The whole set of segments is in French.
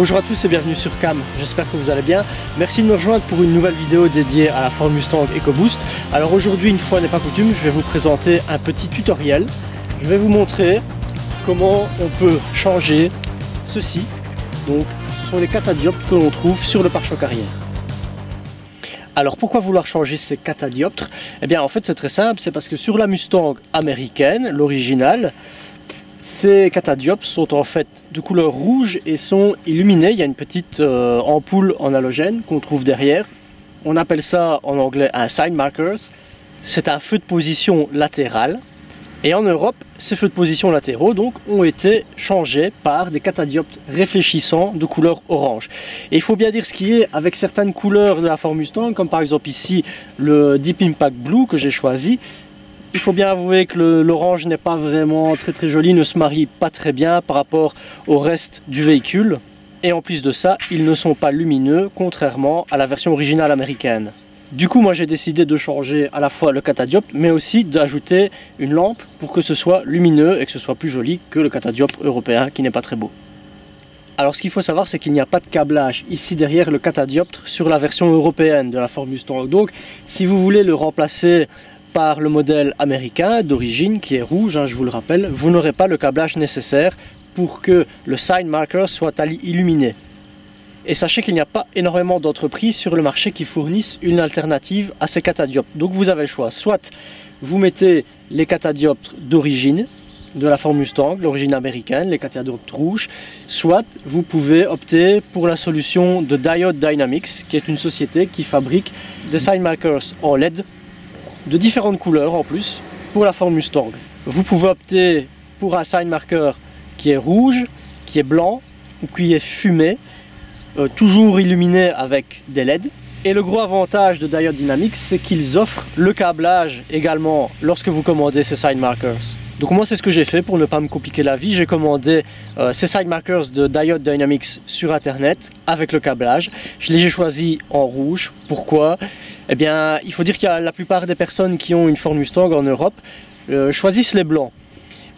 Bonjour à tous et bienvenue sur Cam, j'espère que vous allez bien. Merci de nous rejoindre pour une nouvelle vidéo dédiée à la Ford Mustang EcoBoost. Alors aujourd'hui, une fois n'est pas coutume, je vais vous présenter un petit tutoriel. Je vais vous montrer comment on peut changer ceci. Donc ce sont les catadioptres que l'on trouve sur le pare-choc arrière. Alors pourquoi vouloir changer ces catadioptres? Eh bien en fait c'est très simple, c'est parce que sur la Mustang américaine, l'originale, ces catadioptres sont en fait de couleur rouge et sont illuminés. Il y a une petite ampoule en halogène qu'on trouve derrière. On appelle ça en anglais un sign markers. C'est un feu de position latéral. Et en Europe, ces feux de position latéraux donc, ont été changés par des catadioptres réfléchissants de couleur orange. Et il faut bien dire ce qui est avec certaines couleurs de la Ford Mustang, comme par exemple ici le Deep Impact Blue que j'ai choisi. Il faut bien avouer que l'orange n'est pas vraiment très joli, ne se marie pas très bien par rapport au reste du véhicule. Et en plus de ça, ils ne sont pas lumineux, contrairement à la version originale américaine. Du coup, moi j'ai décidé de changer à la fois le catadioptre, mais aussi d'ajouter une lampe pour que ce soit lumineux et que ce soit plus joli que le catadioptre européen qui n'est pas très beau. Alors ce qu'il faut savoir, c'est qu'il n'y a pas de câblage ici derrière le catadioptre sur la version européenne de la Ford Mustang. Donc si vous voulez le remplacer par le modèle américain d'origine qui est rouge, je vous le rappelle, vous n'aurez pas le câblage nécessaire pour que le sign marker soit illuminé. Et sachez qu'il n'y a pas énormément d'entreprises sur le marché qui fournissent une alternative à ces catadioptres. Donc vous avez le choix, soit vous mettez les catadioptres d'origine de la Ford Mustang, l'origine américaine, les catadioptres rouges, soit vous pouvez opter pour la solution de Diode Dynamics, qui est une société qui fabrique des sign markers en LED de différentes couleurs en plus pour la Ford Mustang. Vous pouvez opter pour un sign marker qui est rouge, qui est blanc ou qui est fumé, toujours illuminé avec des LED. Et le gros avantage de Diode Dynamics, c'est qu'ils offrent le câblage également lorsque vous commandez ces sign markers. Donc moi c'est ce que j'ai fait pour ne pas me compliquer la vie, j'ai commandé ces sign markers de Diode Dynamics sur internet avec le câblage. Je les ai choisis en rouge. Pourquoi? Eh bien il faut dire qu'il y a la plupart des personnes qui ont une Ford Mustang en Europe choisissent les blancs.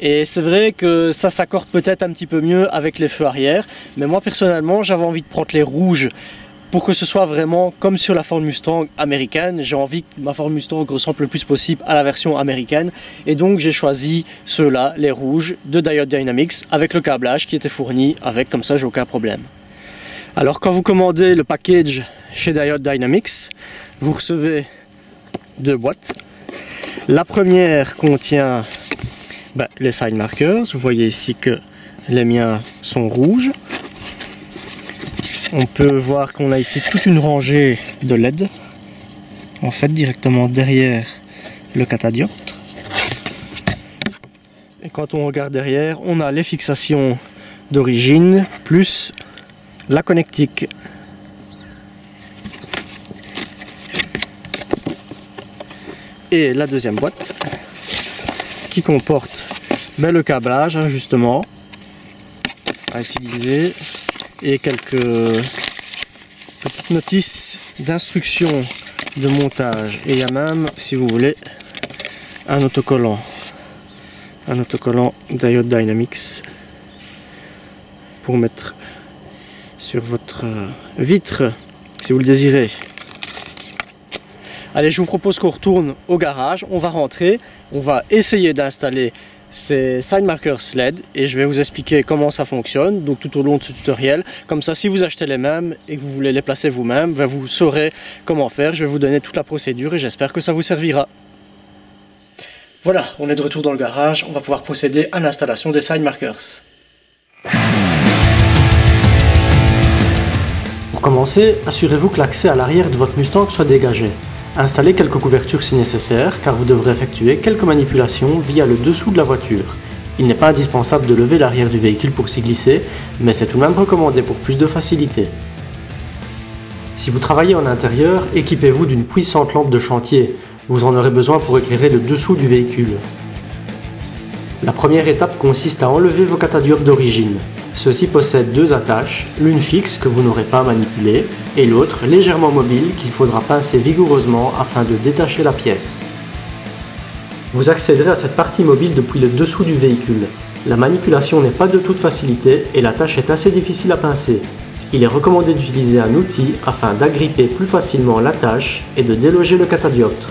Et c'est vrai que ça s'accorde peut-être un petit peu mieux avec les feux arrière, mais moi personnellement j'avais envie de prendre les rouges pour que ce soit vraiment comme sur la Ford Mustang américaine. J'ai envie que ma Ford Mustang ressemble le plus possible à la version américaine. Et donc j'ai choisi ceux-là, les rouges de Diode Dynamics, avec le câblage qui était fourni avec, comme ça j'ai aucun problème. Alors quand vous commandez le package chez Diode Dynamics, vous recevez deux boîtes. La première contient les sign markers. Vous voyez ici que les miens sont rouges. On peut voir qu'on a ici toute une rangée de LED, en fait directement derrière le catadioptre. Et quand on regarde derrière, on a les fixations d'origine, plus la connectique. Et la deuxième boîte, qui comporte le câblage, justement, à utiliser. Et quelques petites notices d'instructions de montage. Et il y a même, si vous voulez, un autocollant Diode Dynamics pour mettre sur votre vitre si vous le désirez. Allez, je vous propose qu'on retourne au garage, on va rentrer, on va essayer d'installer ces sign markers LED et je vais vous expliquer comment ça fonctionne donc tout au long de ce tutoriel. Comme ça, si vous achetez les mêmes et que vous voulez les placer vous-même, vous saurez comment faire. Je vais vous donner toute la procédure et j'espère que ça vous servira. Voilà, on est de retour dans le garage, on va pouvoir procéder à l'installation des sign markers. Pour commencer, assurez-vous que l'accès à l'arrière de votre Mustang soit dégagé. Installez quelques couvertures si nécessaire, car vous devrez effectuer quelques manipulations via le dessous de la voiture. Il n'est pas indispensable de lever l'arrière du véhicule pour s'y glisser, mais c'est tout de même recommandé pour plus de facilité. Si vous travaillez en intérieur, équipez-vous d'une puissante lampe de chantier. Vous en aurez besoin pour éclairer le dessous du véhicule. La première étape consiste à enlever vos catadioptres d'origine. Ceux-ci possèdent deux attaches, l'une fixe que vous n'aurez pas à manipuler et l'autre légèrement mobile qu'il faudra pincer vigoureusement afin de détacher la pièce. Vous accéderez à cette partie mobile depuis le dessous du véhicule. La manipulation n'est pas de toute facilité et la tâche est assez difficile à pincer. il est recommandé d'utiliser un outil afin d'agripper plus facilement l'attache et de déloger le catadioptre.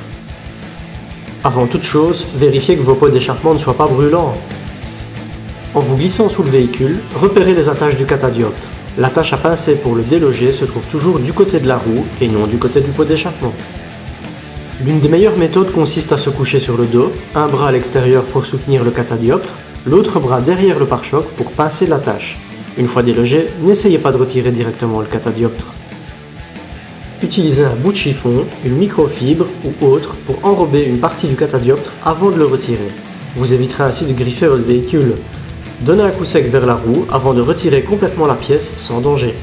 Avant toute chose, vérifiez que vos pots d'échappement ne soient pas brûlants. En vous glissant sous le véhicule, repérez les attaches du catadioptre. L'attache à pincer pour le déloger se trouve toujours du côté de la roue et non du côté du pot d'échappement. L'une des meilleures méthodes consiste à se coucher sur le dos, un bras à l'extérieur pour soutenir le catadioptre, l'autre bras derrière le pare-choc pour pincer l'attache. Une fois délogé, n'essayez pas de retirer directement le catadioptre. Utilisez un bout de chiffon, une microfibre ou autre pour enrober une partie du catadioptre avant de le retirer. Vous éviterez ainsi de griffer votre véhicule. Donnez un coup sec vers la roue avant de retirer complètement la pièce sans danger.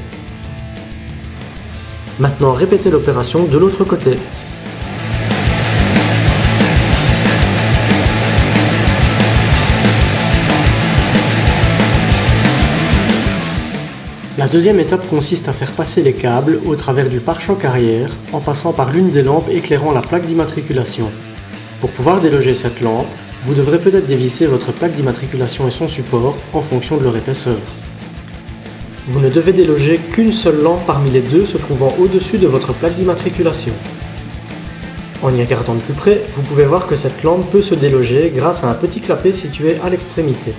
Maintenant répétez l'opération de l'autre côté. La deuxième étape consiste à faire passer les câbles au travers du pare-choc arrière en passant par l'une des lampes éclairant la plaque d'immatriculation. Pour pouvoir déloger cette lampe, vous devrez peut-être dévisser votre plaque d'immatriculation et son support en fonction de leur épaisseur. Vous ne devez déloger qu'une seule lampe parmi les deux se trouvant au-dessus de votre plaque d'immatriculation. En y regardant de plus près, vous pouvez voir que cette lampe peut se déloger grâce à un petit clapet situé à l'extrémité.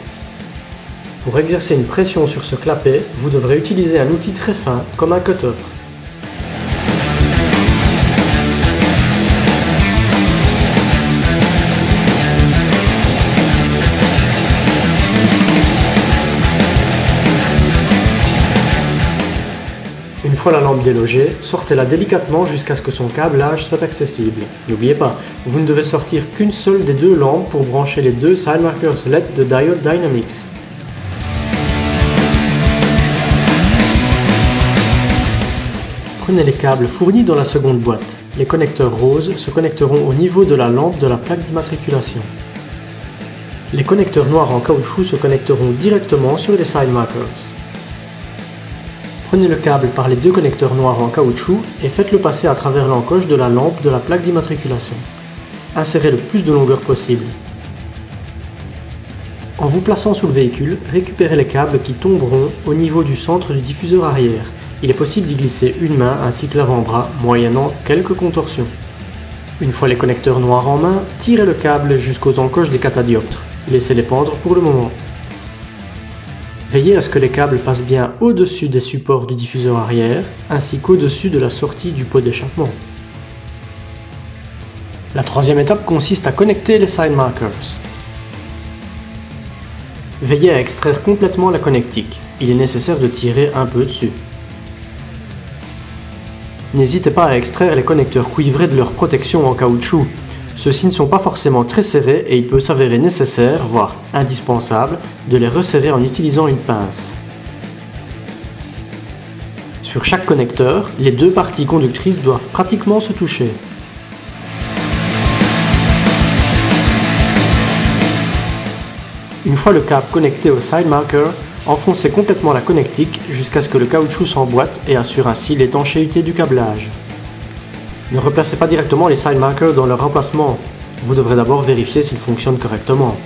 Pour exercer une pression sur ce clapet, vous devrez utiliser un outil très fin, comme un cutter. Une fois la lampe délogée, sortez-la délicatement jusqu'à ce que son câblage soit accessible. N'oubliez pas, vous ne devez sortir qu'une seule des deux lampes pour brancher les deux side markers LED de Diode Dynamics. Prenez les câbles fournis dans la seconde boîte. Les connecteurs roses se connecteront au niveau de la lampe de la plaque d'immatriculation. Les connecteurs noirs en caoutchouc se connecteront directement sur les side markers. Prenez le câble par les deux connecteurs noirs en caoutchouc et faites-le passer à travers l'encoche de la lampe de la plaque d'immatriculation. Insérez le plus de longueur possible. En vous plaçant sous le véhicule, récupérez les câbles qui tomberont au niveau du centre du diffuseur arrière. Il est possible d'y glisser une main ainsi que l'avant-bras, moyennant quelques contorsions. Une fois les connecteurs noirs en main, tirez le câble jusqu'aux encoches des catadioptres. Laissez-les pendre pour le moment. Veillez à ce que les câbles passent bien au-dessus des supports du diffuseur arrière, ainsi qu'au-dessus de la sortie du pot d'échappement. La troisième étape consiste à connecter les side markers. Veillez à extraire complètement la connectique. Il est nécessaire de tirer un peu dessus. N'hésitez pas à extraire les connecteurs cuivrés de leur protection en caoutchouc. Ceux-ci ne sont pas forcément très serrés et il peut s'avérer nécessaire, voire indispensable, de les resserrer en utilisant une pince. Sur chaque connecteur, les deux parties conductrices doivent pratiquement se toucher. Une fois le câble connecté au side marker, enfoncez complètement la connectique jusqu'à ce que le caoutchouc s'emboîte et assure ainsi l'étanchéité du câblage. Ne replacez pas directement les side markers dans leur emplacement. Vous devrez d'abord vérifier s'ils fonctionnent correctement.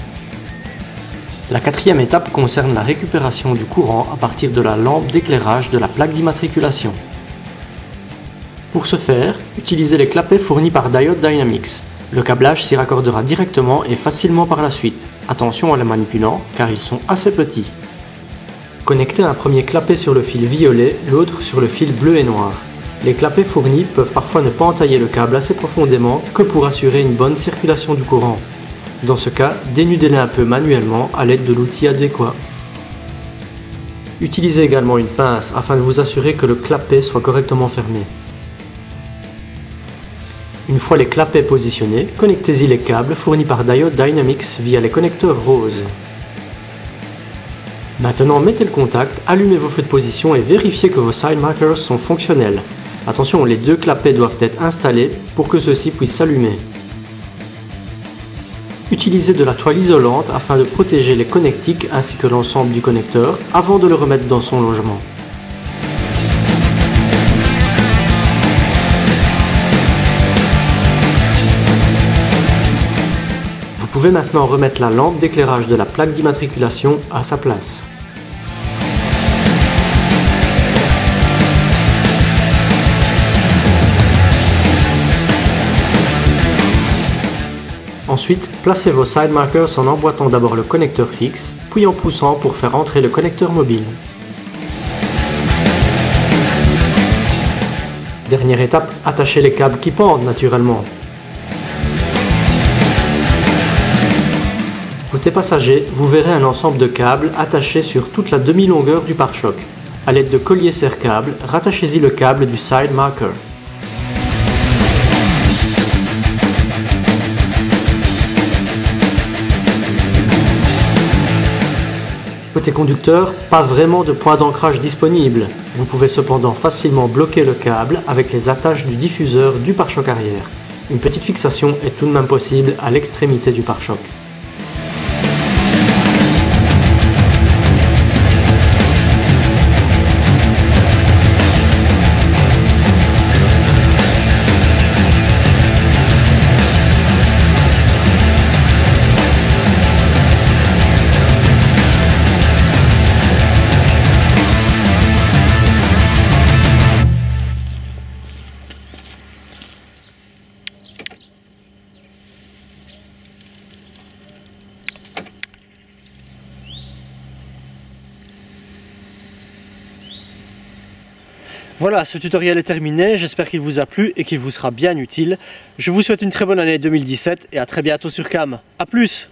La quatrième étape concerne la récupération du courant à partir de la lampe d'éclairage de la plaque d'immatriculation. Pour ce faire, utilisez les clapets fournis par Diode Dynamics. Le câblage s'y raccordera directement et facilement par la suite. Attention en les manipulant car ils sont assez petits. Connectez un premier clapet sur le fil violet, l'autre sur le fil bleu et noir. Les clapets fournis peuvent parfois ne pas entailler le câble assez profondément que pour assurer une bonne circulation du courant. Dans ce cas, dénudez-les un peu manuellement à l'aide de l'outil adéquat. Utilisez également une pince afin de vous assurer que le clapet soit correctement fermé. Une fois les clapets positionnés, connectez-y les câbles fournis par Diode Dynamics via les connecteurs roses. Maintenant, mettez le contact, allumez vos feux de position et vérifiez que vos side markers sont fonctionnels. Attention, les deux clapets doivent être installés pour que ceux-ci puissent s'allumer. Utilisez de la toile isolante afin de protéger les connectiques ainsi que l'ensemble du connecteur avant de le remettre dans son logement. Vous pouvez maintenant remettre la lampe d'éclairage de la plaque d'immatriculation à sa place. Ensuite, placez vos side markers en emboîtant d'abord le connecteur fixe, puis en poussant pour faire entrer le connecteur mobile. Dernière étape, attachez les câbles qui pendent naturellement. Côté passager, vous verrez un ensemble de câbles attachés sur toute la demi-longueur du pare-choc. A l'aide de colliers serre-câbles, rattachez-y le câble du side marker. Côté conducteur, pas vraiment de point d'ancrage disponible. Vous pouvez cependant facilement bloquer le câble avec les attaches du diffuseur du pare-choc arrière. Une petite fixation est tout de même possible à l'extrémité du pare-choc. Voilà, ce tutoriel est terminé, j'espère qu'il vous a plu et qu'il vous sera bien utile. Je vous souhaite une très bonne année 2017 et à très bientôt sur Cam. A plus!